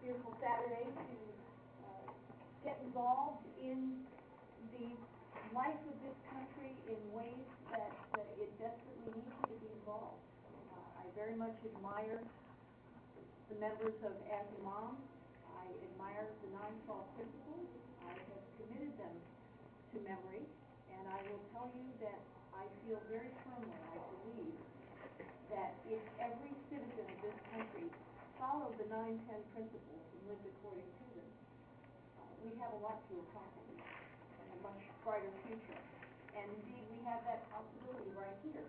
beautiful Saturday to get involved in the life of this country in ways that it desperately needs you to be involved. I very much admire the members of As a Mom. I admire the 912 principles. I have committed them to memory, and I will tell you that I feel very firmly, I believe, that if every citizen of this country followed the 910 principles and lived according to them, we have a lot to accomplish and a much brighter future. And indeed, we have that possibility right here.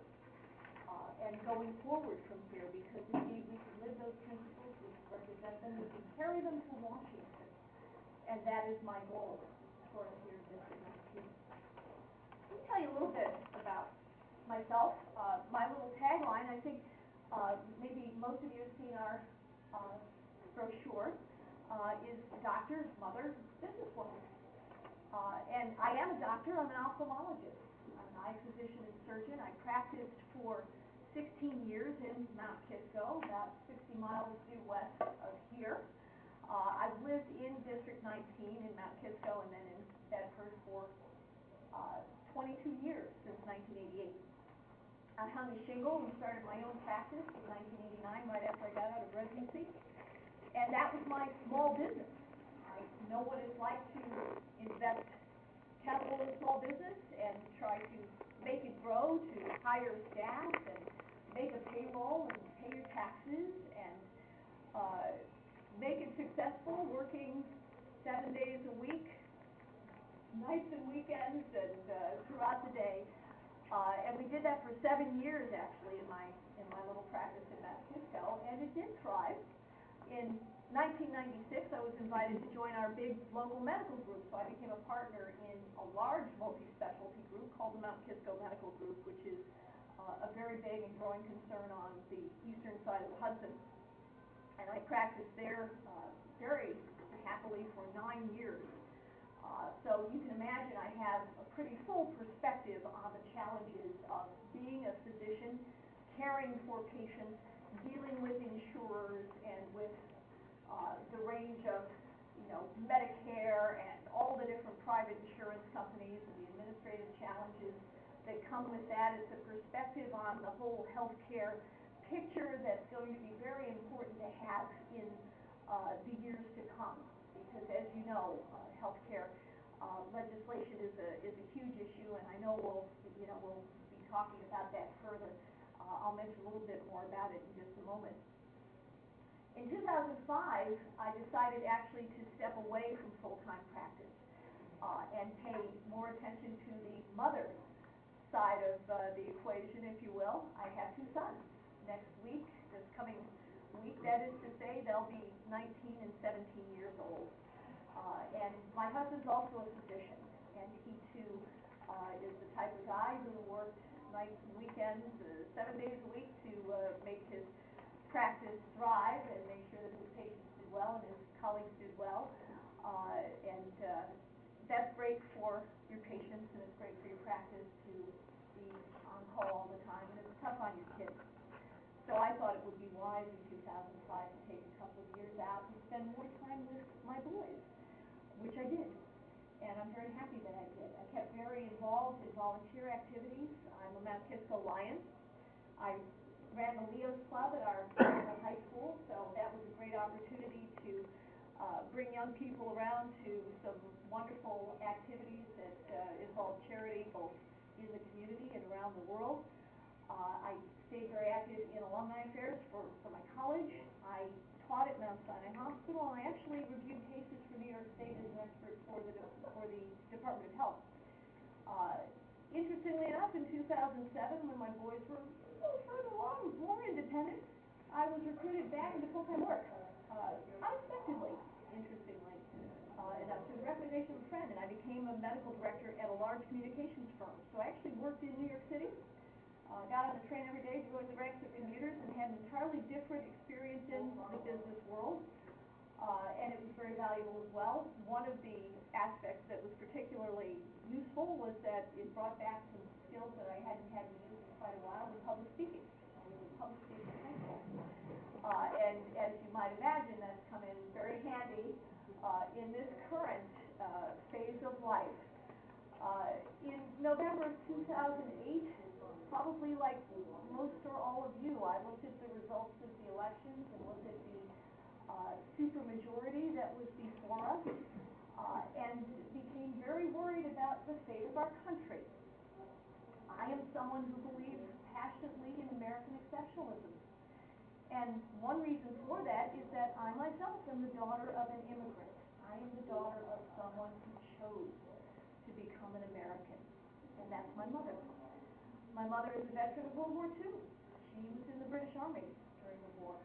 And going forward from here, because indeed we can live those principles, we can represent them, we can carry them to Washington. And that is my goal for us here in District 19. Let me tell you a little bit about myself. My little tagline, I think maybe most of you have seen our brochure, is doctor, mother, businesswoman. And I am a doctor. I'm an ophthalmologist. I'm an eye physician and surgeon. I practiced for 16 years in Mount Kisco, about 60 miles due west of here. I've lived in District 19 in Mount Kisco and then in Bedford for 22 years since 1988. I hung a shingle and started my own practice in 1989, right after I got out of residency. And that was my small business. I know what it's like to invest capital in a small business and try to make it grow, to hire staff and make a payroll and pay your taxes and make it successful, working 7 days a week, nights and weekends, and throughout the day. And we did that for 7 years, actually, in my little practice in Mount Kisco, and it did thrive. In 1996, I was invited to join our big local medical group, so I became a partner in a large multi-specialty group called the Mount Kisco Medical Group, which is a very big and growing concern on the eastern side of the Hudson. And I practiced there very happily for 9 years. So you can imagine I have a pretty full perspective on the challenges of being a physician, caring for patients, dealing with insurers, and with the range of, Medicare and all the different private insurance companies and the administrative challenges that come with that. It's a perspective on the whole healthcare picture that's going to be very important to have in the years to come, because as you know, healthcare legislation is a huge issue, and I know we'll be talking about that further. I'll mention a little bit more about it in just a moment. In 2005, I decided actually to step away from full-time practice and pay more attention to the mother side of the equation, if you will. I have 2 sons. Next week, this coming week, that is to say, they'll be 19 and 17 years old. And my husband's also a physician, and he too is the type of guy who worked nights and weekends, 7 days a week to make his practice thrive and make sure that his patients did well and his colleagues did well. And that's great for your patients, and it's great for your practice to be on call all the time, and it's tough on your kids. So I thought it would be wise in 2005 to take a couple of years out and spend more time with my boys, which I did. And I'm very happy that I did. I kept very involved in volunteer activities. I'm a Mount Kisco Lion. I ran the Leo's Club at our local high school, so that was a great opportunity to bring young people around to some wonderful activities that involve charity both in the community and around the world. I stayed very active in alumni affairs for my college. I taught at Mount Sinai Hospital, and I actually reviewed cases for New York State as an expert for the Department of Health. Interestingly enough, in 2007, when my boys were a little further along, more independent, I was recruited back into full-time work, unexpectedly, interestingly enough, through the recommendation of a friend, and I became a medical director at a large communications firm. So I actually worked in New York City, got on the train every day to go to the ranks of commuters, and had an entirely different experience in the business world, and it was very valuable as well. One of the aspects that was particularly useful was that it brought back some skills that I hadn't had to use in quite a while in public speaking. I was a public speaker in high school. And as you might imagine, that's come in very very handy in this current phase of life. In November of 2008, probably like most or all of you, I looked at the results of the elections and looked at the supermajority that was before us and became very worried about the fate of our country. I am someone who believes passionately in American exceptionalism. And one reason for that is that I myself am the daughter of an immigrant. I am the daughter of someone who chose to become an American, and that's my mother. My mother is a veteran of World War II. She was in the British Army during the war.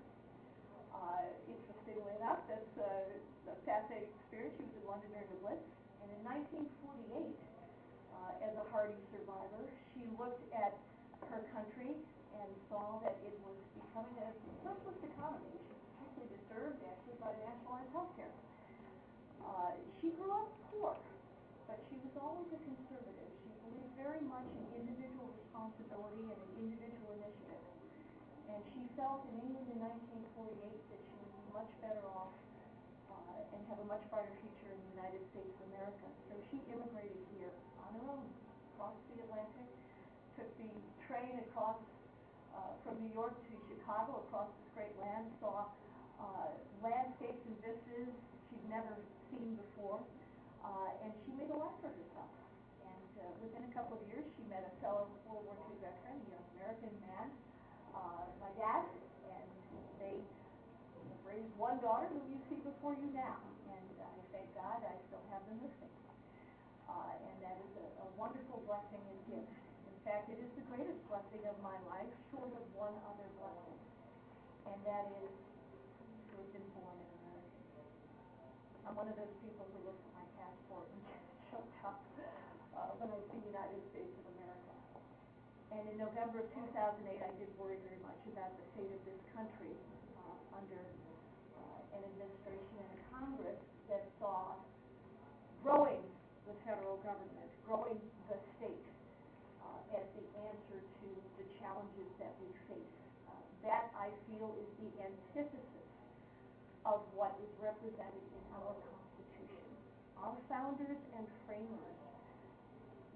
Interestingly enough, that's a fascinating experience. She was in London during the Blitz, and in 1948, as a hardy survivor, she looked at her country and saw that it was becoming a socialist economy. She was particularly disturbed, actually, by nationalized health care. She grew up poor, but she was always a conservative. She believed very much in individual responsibility and in individual initiative. And she felt in England in 1948 that she would be much better off and have a much brighter future in the United States of America. So she immigrated here on her own, across the Atlantic, took the train across from New York to Chicago, across this great land, saw landscapes and vistas she'd never seen before, and she made a life for herself. And within a couple of years, she met a fellow World War II veteran, a young American man, my dad, and they raised one daughter who you see before you now. And thank God I still have them listening. And that is a wonderful blessing and gift. In fact, it is the greatest blessing of my life, short of one other blessing, and that is to have been born in America. I'm one of those people who looks at my passport and gets choked up when I see United States of America. And in November of 2008, I did worry very much about the fate of this country under an administration and a Congress that saw growing the federal government, growing the state as the answer to the challenges that we face. That, I feel, is the antithesis of what is represented in our Constitution. Our founders and framers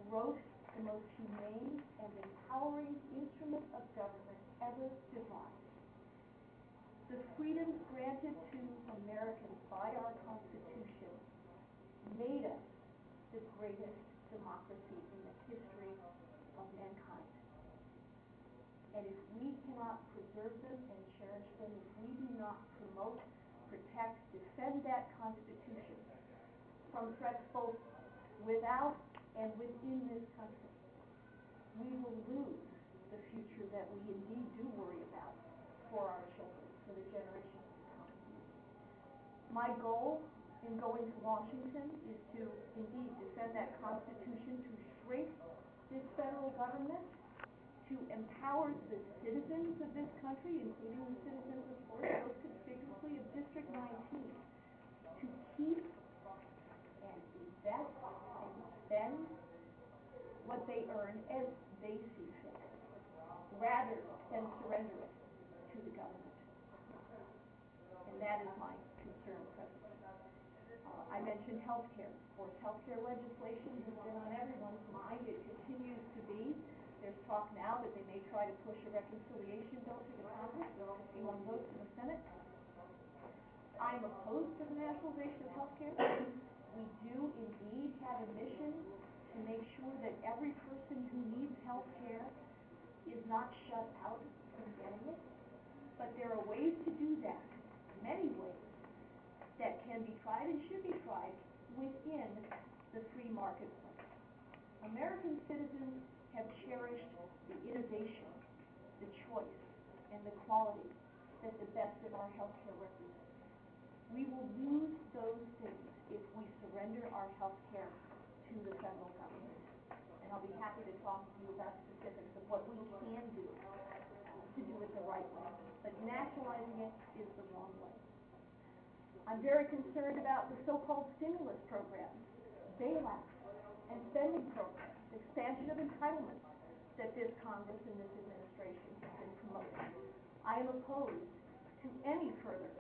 wrote the most humane and empowering instrument of government ever devised. The freedoms granted to Americans by our Constitution made us the greatest democracy in the history of mankind. And if we cannot preserve them and cherish them, if we do not promote, protect, defend that Constitution from threats both without and within this country, we will lose the future that we indeed do worry about for our children, for the generations to come. My goal in going to Washington is to indeed defend that Constitution, to shrink this federal government, to empower the citizens of this country, including the citizens, of course, most conspicuously of District 19, to keep and invest and spend what they earn as they see fit, rather than surrender it to the government. And that is my concern, President. I mentioned health care. Of course, health care legislation has been on everyone's mind. It continues to be. There's talk now that they may try to push a reconciliation bill to the Congress. There are 51 votes in the Senate. I'm opposed to the nationalization of health care. We do indeed have a mission to make sure that every person who needs health care is not shut out from getting it. But there are ways to do that, many ways, that can be tried and should be tried within the free marketplace. American citizens have cherished the innovation, the choice, and the quality that the best of our healthcare represents. We will lose those things if we surrender our healthcare to the federal government. And I'll be happy to talk to you about specifics of what we can do to do it the right way. But nationalizing it is the wrong way. I'm very concerned about the so-called stimulus programs, bailouts, and spending programs, expansion of entitlements that this Congress and this administration have been promoting. I am opposed to any further